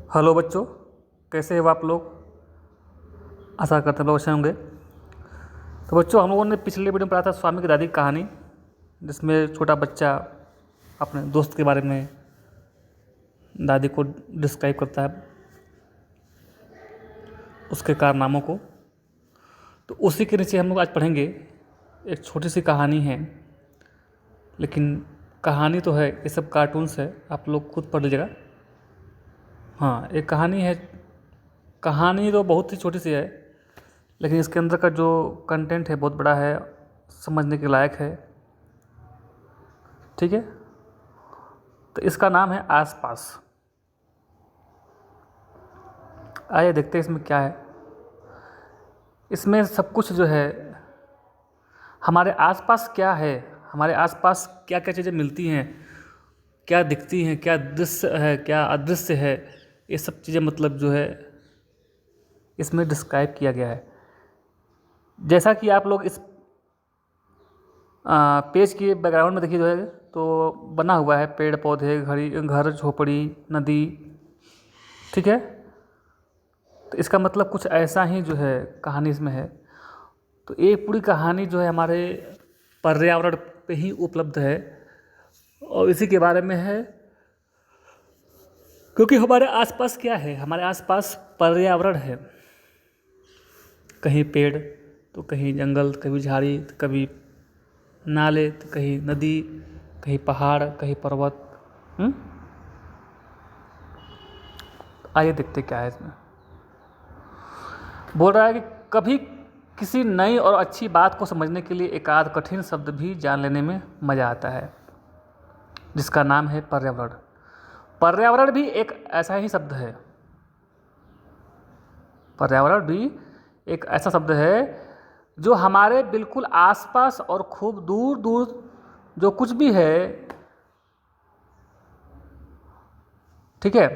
Hello बच्चों, कैसे हो आप लोग। आशा करते हैं लोग अच्छे होंगे। तो बच्चों, हम लोगों ने पिछले वीडियो में पढ़ा था स्वामी की दादी की कहानी, जिसमें छोटा बच्चा अपने दोस्त के बारे में दादी को डिस्क्राइब करता है, उसके कारनामों को। तो उसी के नीचे हम लोग आज पढ़ेंगे। एक छोटी सी कहानी है, लेकिन कहानी तो है, ये सब कार्टून्स है, आप लोग खुद पढ़ लीजिएगा। हाँ, एक कहानी है। कहानी तो बहुत ही छोटी सी है, लेकिन इसके अंदर का जो कंटेंट है बहुत बड़ा है, समझने के लायक है। ठीक है, तो इसका नाम है आसपास। आइए देखते हैं इसमें क्या है। इसमें सब कुछ जो है, हमारे आसपास क्या है, हमारे आसपास क्या क्या चीज़ें मिलती हैं, क्या दिखती हैं, क्या दृश्य है, क्या अदृश्य है, ये सब चीज़ें मतलब जो है इसमें डिस्क्राइब किया गया है। जैसा कि आप लोग इस पेज के बैकग्राउंड में देखिए, जो है तो बना हुआ है पेड़ पौधे, घर झोपड़ी, नदी। ठीक है, तो इसका मतलब कुछ ऐसा ही जो है कहानी इसमें है। तो ये पूरी कहानी जो है हमारे पर्यावरण पे ही उपलब्ध है और इसी के बारे में है। क्योंकि हमारे आसपास क्या है, हमारे आसपास पर्यावरण है। कहीं पेड़ तो कहीं जंगल, कभी झाड़ी तो कभी नाले, तो कहीं नदी, कहीं पहाड़, कहीं पर्वत। आइए देखते क्या है इसमें। बोल रहा है कि कभी किसी नई और अच्छी बात को समझने के लिए एक आध कठिन शब्द भी जान लेने में मज़ा आता है, जिसका नाम है पर्यावरण। पर्यावरण भी एक ऐसा ही शब्द है। पर्यावरण भी एक ऐसा शब्द है जो हमारे बिल्कुल आसपास और खूब दूर दूर जो कुछ भी है, ठीक है,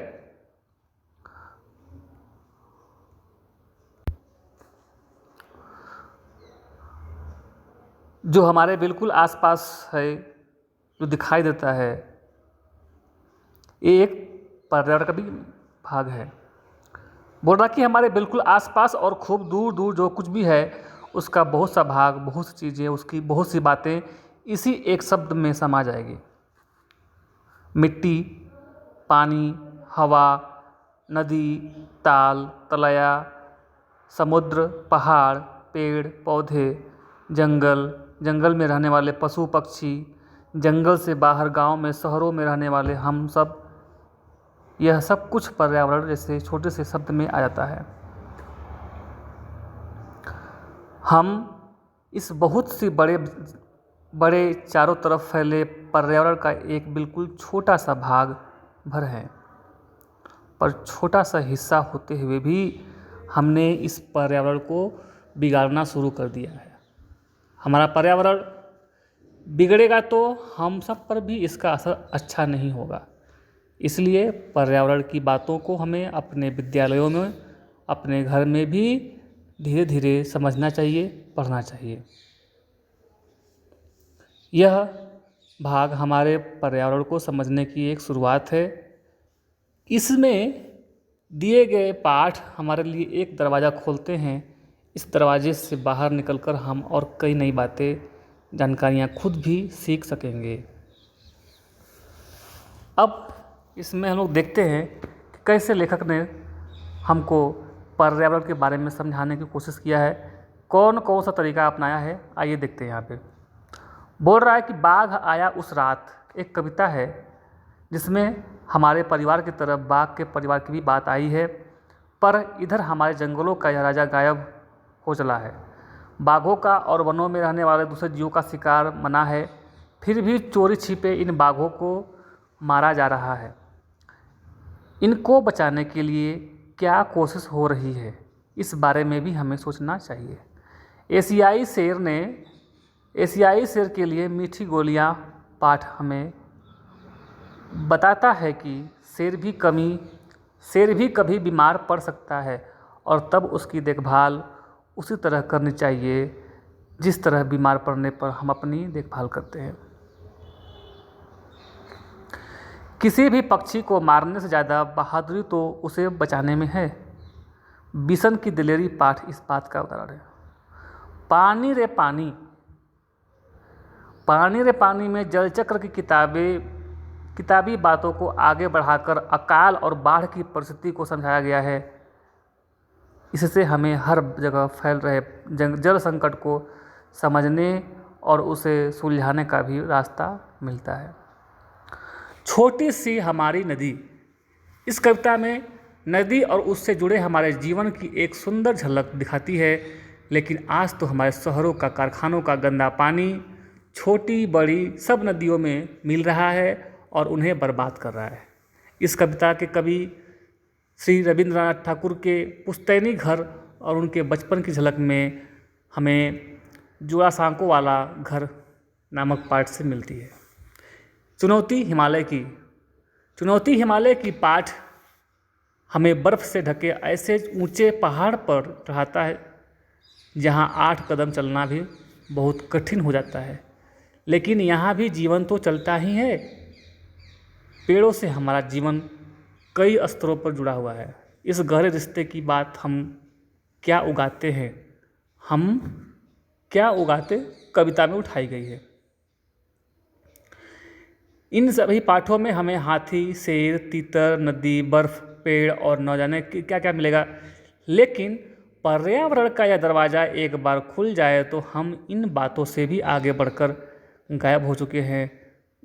जो हमारे बिल्कुल आसपास है, जो दिखाई देता है, ये एक पर्यावरण का भी भाग है। बोल रहा कि हमारे बिल्कुल आसपास और खूब दूर दूर जो कुछ भी है, उसका बहुत सा भाग, बहुत सी चीज़ें, उसकी बहुत सी बातें इसी एक शब्द में समा जाएगी। मिट्टी, पानी, हवा, नदी, ताल, तलैया, समुद्र, पहाड़, पेड़ पौधे, जंगल, जंगल में रहने वाले पशु पक्षी, जंगल से बाहर गांव में, शहरों में रहने वाले हम सब, यह सब कुछ पर्यावरण जैसे छोटे से शब्द में आ जाता है। हम इस बहुत सी बड़े बड़े चारों तरफ फैले पर्यावरण का एक बिल्कुल छोटा सा भाग भर हैं, पर छोटा सा हिस्सा होते हुए भी हमने इस पर्यावरण को बिगाड़ना शुरू कर दिया है। हमारा पर्यावरण बिगड़ेगा तो हम सब पर भी इसका असर अच्छा नहीं होगा। इसलिए पर्यावरण की बातों को हमें अपने विद्यालयों में, अपने घर में भी धीरे धीरे समझना चाहिए, पढ़ना चाहिए। यह भाग हमारे पर्यावरण को समझने की एक शुरुआत है। इसमें दिए गए पाठ हमारे लिए एक दरवाज़ा खोलते हैं। इस दरवाजे से बाहर निकलकर हम और कई नई बातें, जानकारियाँ खुद भी सीख सकेंगे। अब इसमें हम लोग देखते हैं कि कैसे लेखक ने हमको पर्यावरण के बारे में समझाने की कोशिश किया है, कौन कौन सा तरीका अपनाया है। आइए देखते हैं। यहाँ पे बोल रहा है कि बाघ आया उस रात, एक कविता है जिसमें हमारे परिवार की तरफ बाघ के परिवार की भी बात आई है, पर इधर हमारे जंगलों का यह राजा गायब हो चला है। बाघों का और वनों में रहने वाले दूसरे जीवों का शिकार मना है, फिर भी चोरी छिपे इन बाघों को मारा जा रहा है। इनको बचाने के लिए क्या कोशिश हो रही है, इस बारे में भी हमें सोचना चाहिए। एशियाई शेर के लिए मीठी गोलियां पाठ हमें बताता है कि शेर भी कभी बीमार पड़ सकता है और तब उसकी देखभाल उसी तरह करनी चाहिए जिस तरह बीमार पड़ने पर हम अपनी देखभाल करते हैं। किसी भी पक्षी को मारने से ज़्यादा बहादुरी तो उसे बचाने में है। बिशन की दिलेरी पाठ इस बात का उदाहरण है। पानी रे पानी, पानी रे पानी में जलचक्र की किताबी बातों को आगे बढ़ाकर अकाल और बाढ़ की परिस्थिति को समझाया गया है। इससे हमें हर जगह फैल रहे जल संकट को समझने और उसे सुलझाने का भी रास्ता मिलता है। छोटी सी हमारी नदी, इस कविता में नदी और उससे जुड़े हमारे जीवन की एक सुंदर झलक दिखाती है। लेकिन आज तो हमारे शहरों का, कारखानों का गंदा पानी छोटी बड़ी सब नदियों में मिल रहा है और उन्हें बर्बाद कर रहा है। इस कविता के कवि श्री रविंद्रनाथ ठाकुर के पुश्तैनी घर और उनके बचपन की झलक में हमें जोड़ासांकों वाला घर नामक पाठ से मिलती है। चुनौती हिमालय की पाठ हमें बर्फ़ से ढके ऐसे ऊंचे पहाड़ पर चढ़ाता है जहां 8 कदम चलना भी बहुत कठिन हो जाता है। लेकिन यहाँ भी जीवन तो चलता ही है। पेड़ों से हमारा जीवन कई स्तरों पर जुड़ा हुआ है। इस गहरे रिश्ते की बात हम क्या उगाते हैं, कविता में उठाई गई है। इन सभी पाठों में हमें हाथी, शेर, तीतर, नदी, बर्फ, पेड़ और न जाने क्या क्या मिलेगा। लेकिन पर्यावरण का यह दरवाज़ा एक बार खुल जाए तो हम इन बातों से भी आगे बढ़कर गायब हो चुके हैं।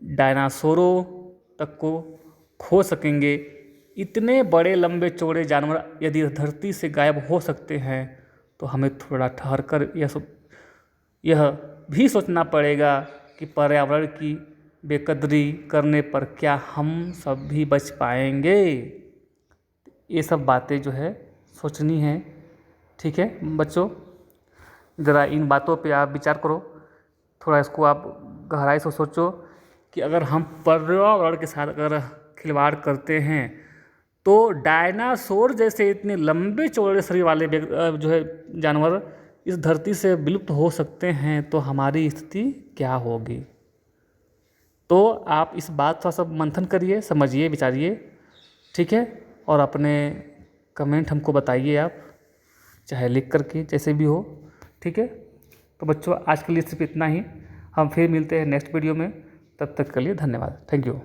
डायनासोरों तक को खो सकेंगे। इतने बड़े लंबे चौड़े जानवर यदि धरती से गायब हो सकते हैं तो हमें थोड़ा ठहर कर यह भी सोचना पड़ेगा कि पर्यावरण की बेकदरी करने पर क्या हम सब भी बच पाएंगे। ये सब बातें जो है सोचनी है। ठीक है बच्चों, ज़रा इन बातों पे आप विचार करो, थोड़ा इसको आप गहराई से सोचो कि अगर हम पर्यावरण के साथ अगर खिलवाड़ करते हैं तो डायनासोर जैसे इतने लंबे चौड़े शरीर वाले जो है जानवर इस धरती से विलुप्त हो सकते हैं तो हमारी स्थिति क्या होगी। तो आप इस बात का सब मंथन करिए, समझिए, विचारिए। ठीक है, और अपने कमेंट हमको बताइए आप, चाहे लिख करके, जैसे भी हो। ठीक है, तो बच्चों आज के लिए सिर्फ इतना ही। हम फिर मिलते हैं नेक्स्ट वीडियो में। तब तक के लिए धन्यवाद। Thank you.